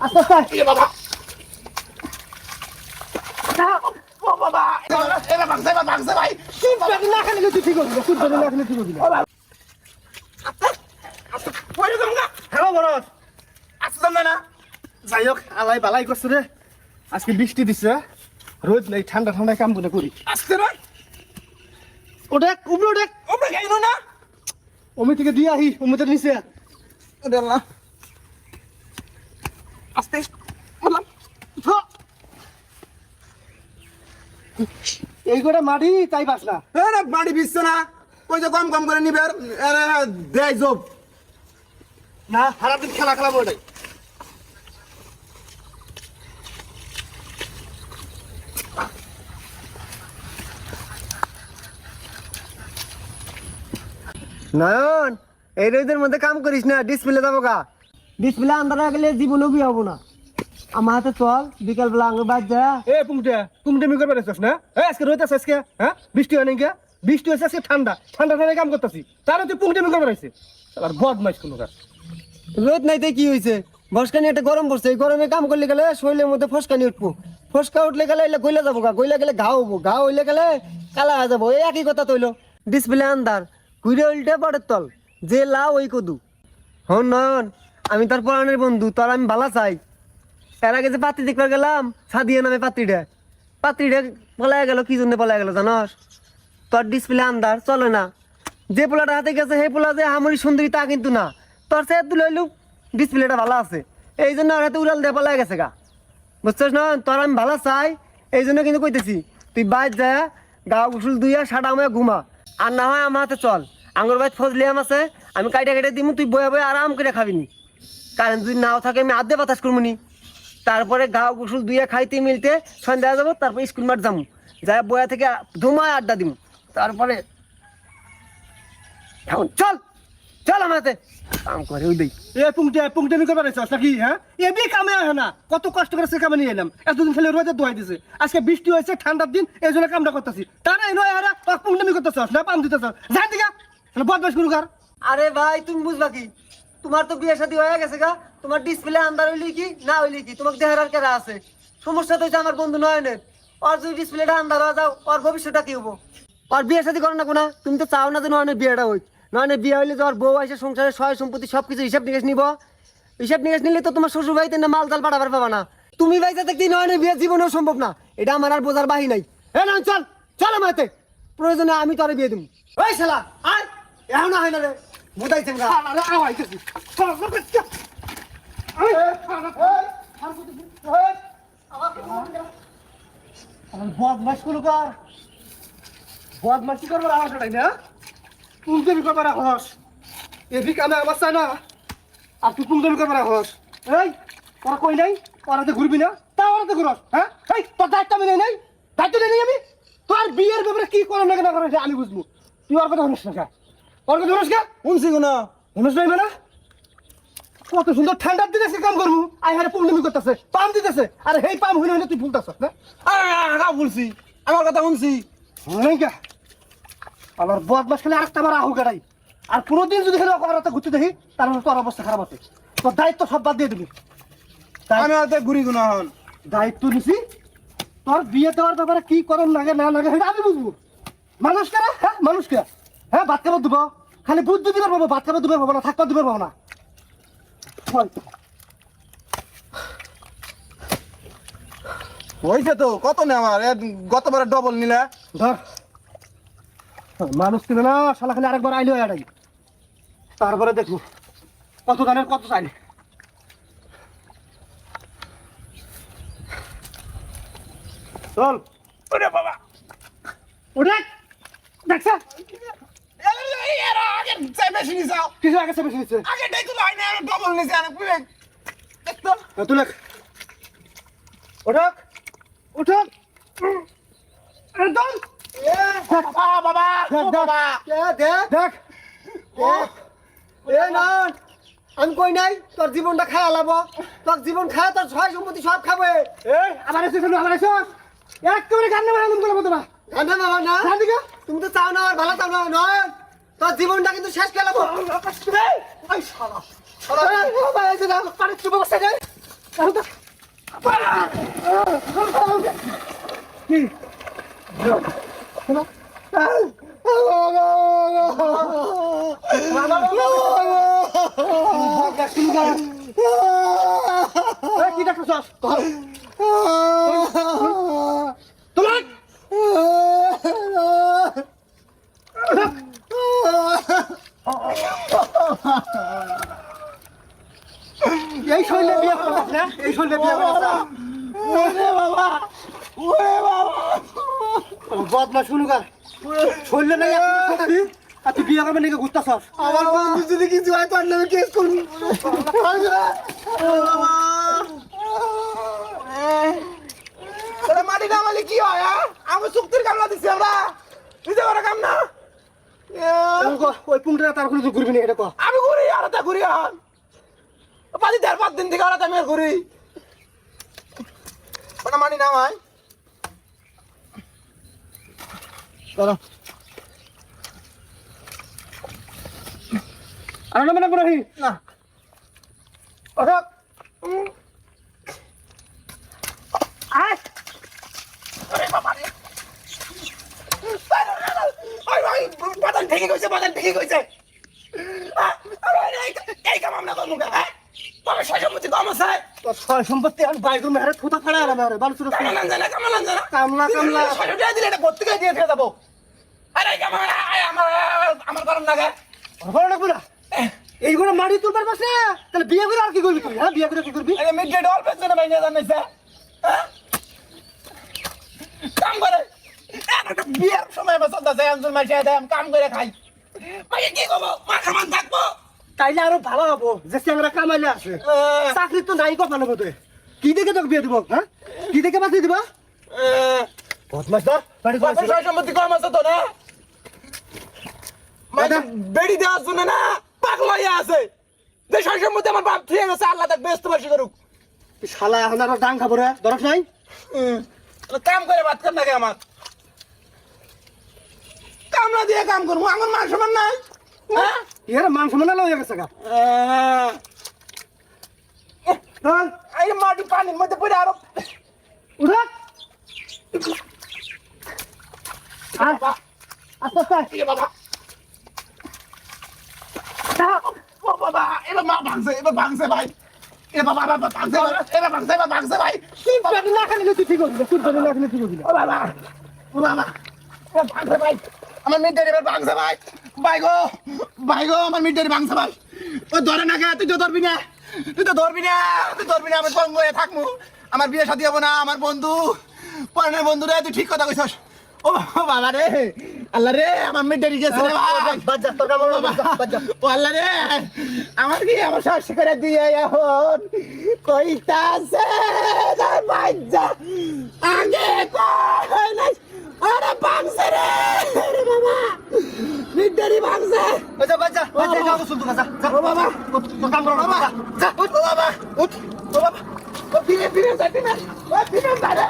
আস্তে আস্তে এ বাবা ও বাবা এরা ভাগছে ভাই চুপ করে না খেলে তুই ঠিক হবে চুপ করে না খেলে ঠিক হবে পয়রে যাবো না হ্যালো বরস আসতাম না যাই হোক আলাই বালাই করছে রে আজকে বৃষ্টি দিছে রোদ নেই ঠান্ডা ঠান্ডায় কাম করে করি আসতে না ওটা উপরে ওটা ওপরে গেল না অমি থেকে দিয়ে আহি অমিতের নিচে আল্লাহ আস্তে বললাম এই করে মাটি তাই পাস না আরে বাড়ি বিছছে না ওই যে কম করে নিবে আরে দেয় জব না সারাদিন খেলা খেলাবো ওটাই নয়ন এই রোদের মধ্যে কাম করিস না ডিসপ্লে যাবো গা ডিসপ্লে আন্দার গেলে জীবনও বি হবো না আমার হাতে চল বিকাল বেলা আঙ্গুর বাদ যা এ পুংটে মি করবে রেছিস না আজকে রোদ আছে আজকে হ্যাঁ বৃষ্টি হয় নাকি বৃষ্টি হয়েছে আজকে ঠান্ডা ঠান্ডায় কাম করতেছি তার তুই পুংটে মি করবে রেছিস আর বদমাইশ কোনো কাজ রোদ নাইতে কি হয়েছে ফসকানি একটা গরম পড়ছে এই গরমে কাম করলে গেলে শরীরের মধ্যে ফসকানি উঠবো ফসকা উঠলে গেলে এলে গইলা যাবো গা গইলা গেলে ঘা হবো ঘা হইলে গেলে কালা হয়ে যাবো এই একই কথা তৈল ডিসপ্লে আন্দার কুইরে উল্টে পড়ে তল যে লাও ওই কদু হন নয়ন আমি তোর পরাণের বন্ধু তোর আমি ভালো চাই এর আগে যে পাত্রী দেখবার গেলাম সাদিয়া নামে পাত্রীটা পলায় গেল কি জন্য পলায় গেল জানস তোর ডিসপ্লে আন্দার চলে না যে পোলাটা হাতে গেছে সেই পোলা যে আমরি সুন্দরী তা কিন্তু না তোর সে তুলে লইলু ডিসপ্লেটা ভালো আছে এই জন্য আর হাতে উড়াল দিয়ে পলায় গেছে গা বুঝছিস না তোর আমি ভালো চাই এই জন্য কিন্তু কইতেছি তুই বাইর যায় গা গোসল দুইয়া সাটা আমায় ঘুমা আর না হয় আমার হাতে চল আঙ্গুর বাইত ফজলি আম আছে আমি কাইটা কেটে দিমু তুই বয়ে বয়ে আরাম করে খাবিনি কারণ যদি নাও থাকে আমি আধে বাতাস করবো নি তারপরে গাও গোসল দুইয়া খাইতে মিলতে সন্ধ্যা যাবো তারপর স্কুল মাঠ যাবো যাই বয়া থেকে ধুমায় আড্ডা দিমু তারপরে এখন চল চল আমার হাতে কাম করে ওই দেই এ পুংটে মি করবে রেছিস নাকি হ্যাঁ এবি কামে আহে না কত কষ্ট করে সে কামে নিয়ে এলাম এতদিন খেলে রোদে দোয়াই দিছে আজকে বৃষ্টি হয়েছে ঠান্ডার দিন এই জন্য কামটা করতেছি তারা নয় আরে পুংটে মি করতেছ না পাম দিতেছ যা দিগা বদমাশ করু কার আরে ভাই তুমি বুঝবা কি তোমার তো বিয়ে শাদী হয়ে গেছে গা তোমার ডিসপ্লে আন্দার হইলি কি না হইলি কি তোমাকে দেহের আর কেরা আছে সমস্যা তো হচ্ছে আমার বন্ধু নয়নের ওর যদি ডিসপ্লেটা আন্দার হয়ে যাও ওর ভবিষ্যৎটা কি হবো ওর বিয়ে শাদী করো না কোনা তুমি তো চাও না যে নয়নের বিয়েটা হই নয়নের বিয়ে হইলে তো ওর বউ আসে সংসারের সয় সম্পত্তি সবকিছু হিসাব নিকেশ নিব হিসাব নিকেশ নিলে তো তোমার শ্বশুর ভাইতে না মাল জাল পাঠাবার পাবা না তুমি ভাইতে দেখতে নয়নের বিয়ে জীবনেও সম্ভব না এটা আমার আর বোঝার বাহি নাই এ না চল চল আমার হাতে প্রয়োজনে আমি তো আর বিয়ে দিব ওই শালা আর এখন হয় না রে বুঝাইছেন গা আরে আওয়াই গেছি বদমাশ করু কার বদমাশি করবার আমার কাটাই না পুংটে মি করবার হস এবি কামে আমার চাই না আর তুই পুংটে মি করবার হস এই ওরা কই নাই ওরাতে ঘুরবি না তা ওরাতে ঘুরস হ্যাঁ এই তোর দায়িত্ব আমি নেই নাই দায়িত্ব নেই আমি তোর বিয়ের ব্যাপারে কি করার লাগে না করে আমি বুঝবো তুই ওর কথা শুনিস না ওর কথা শুনিস না শুনছি কোন শুনিস নাই মানে কত সুন্দর ঠান্ডার দিনে সে কাম করবো আই হারে পূর্ণমি করতেছে পাম দিতেছে আরে হেই পাম হইলে হইলে তুই ভুলতাছ না আরে বলছি আমার কথা শুনছি নাই গা আমার বদমাস খেলে আরেকটা বার আহু গাড়াই আর কোনোদিন যদি খেলে ওরাতে ঘুরতে দেখি তার মানে তোর অবস্থা খারাপ আছে তোর দায়িত্ব সব বাদ দিয়ে দিবি আমি হয়তো ঘুরি গুণ হন দায়িত্ব নিছি তোর বিয়ে দেওয়ার ব্যাপারে কি করম লাগে না লাগে সেটা আমি বুঝবো মানুষকে হ্যাঁ মানুষকে হ্যাঁ ভাত খাবার দিব খালি বুদ্ধি দিবার পাবো ভাত খাবার দিবার পাবো না থাকবার দিবার পাবো না হয়েছে তো কত নে আমার গতবারে ডবল নিলে ধর মানুষ কিনে না শালা খালি আরেকবার আইলে এটাই তারপরে দেখবো কত দানের কত চাইলে চল ওরে বাবা ওটা দেখছ আগে বেশি নিছাও কিছু আগে বেশি নিচ্ছে আগে দেখো হয় না ডবল নিছে আর দেখতো তুই লেখ ওঠক ওঠক একদম বাবা বাবা বাবা দেখ এ না আমি কই নাই তোর জীবনটা খায় আলাবো তোর জীবন খায় তোর ছয় সম্পত্তি সব খাবে এই আবার এসে আবার এসে একেবারে গান্না মারালাম বলে মতো না গান্ধা বাবা না দিকে তুমি তো চাও না আর ভালো চাও না নয় তোর জীবনটা কিন্তু শেষ করে দেবো। এই শালা শালা ভাই এই যে না পানি চুপ বসে যায় কি কি দেখছ তোমার এই শৈলে বিয়ে করছিস না এই শৈলে বিয়ে করছিস ওরে বাবা বদমাশ শুনু গা শৈলে নাই সত্যি আর তুই বিয়ে করবে নাকি ঘুরতাছস আমার বন্ধু যদি কিছু হয় তাহলে আমি কেস করবো। মাটি নামালে কি হয়? আমি চুক্তির কামলা দিচ্ছি আমরা দিতে পারে কাম না। ওই পুংটা তার কোনো ঘুরবি না এটা কো আমি ঘুরি আর তা ঘুরি হন পাঁচ 4-5 দিন থেকে আর আমি ঘুরি ওটা মাটি নামাই চলো আর না মানে বড়হি না ওঠো আয় আরে বাবা রে আই ভাই বাদান ঠিকই কইছে এই কাম আমরা করব না তবে সহমতি কম আছে তোর ছয় সম্পত্তি আর বাইরে মেরে থুতা ফাড়া আর আমার বাল সুরত কামলা জানা কামলা সহমতি দিলে এটা করতে গিয়ে দিয়ে যাব আরে কামলা আমার গরম লাগে ভালো লাগবে না এইগুলো মারি তুলবার পাশে তাহলে বিয়ে করে আর কি করবি তুই হ্যাঁ বিয়ে করে কি করবি আরে মিড ডে অল পেছনে বাইরে জানাইছে কাম করে একটা বিয়ের সময় বসে দা যায় আমজন মাইছে দেয় কাম করে খাই ভাই কি করব মা সমান থাকবো তাইলে আরো ভালো হবো যে চেংরা কামাইলে আসে চাকরি তো নাই কথা নেবো কি দেখে তোকে বিয়ে দিব হ্যাঁ কি দেখে বাঁচিয়ে দিবা বদমাস দা বাড়ি বাপের সহমতি কম আছে তো না মানে বেড়ি দেওয়ার জন্য না পাগল হয়ে আছে যে সহমতি আমার বাপ ঠিক আছে আল্লাহ তাকে ব্যস্ত বাসি করুক শালা এখন আর ডাং খাবো রে দরক নাই কাম করে বাদ কর নাকি আমার কামলা দিয়ে কাম করবো আমার মান সমান নাই হ্যাঁ এর মান সম্মান হয়ে গেছে গা চল এই মাটি পানির মধ্যে পড়ে আরো উঠা আস্তে আস্তে এ বাবা ও বাবা এবার মা ভাঙছে ভাই এ বাবা ভাঙছে ভাই তুই বাড়ি না খালি তুই ঠিক করবি তুই বাড়ি না খালি ঠিক করবি ও বাবা ভাঙছে ভাই আমার মিডডে এবার ভাঙছে ভাই গো আমার মিডডে ভাঙছে ভাই ও ধরে না কে তুই তো ধরবি না আমি পঙ্গ হয়ে থাকবো আমার বিয়ে শাদী হবো না আমার বন্ধু পরনের বন্ধু রে তুই ঠিক কথা কইছস ও বাবা রে আল্লাহ রে আমার মিডডে গেছে রে ভাই বাচ্চা তোর কাম বাচ্চা ও আল্লাহ রে আমার কি আমার শাশুড়ি করে দিয়ে এখন কইতাছে তার বাচ্চা আগে কই নাই আরে ভাঙছে রে বাবা মিডডে ভাঙছে বাচ্চা বাচ্চা বাচ্চা যাও শুনতো বাচ্চা যা ও বাবা তোর কাম করো বাবা যা ও বাবা ও বাবা ও ফিরে যাইতে না ও ফিরে যাবে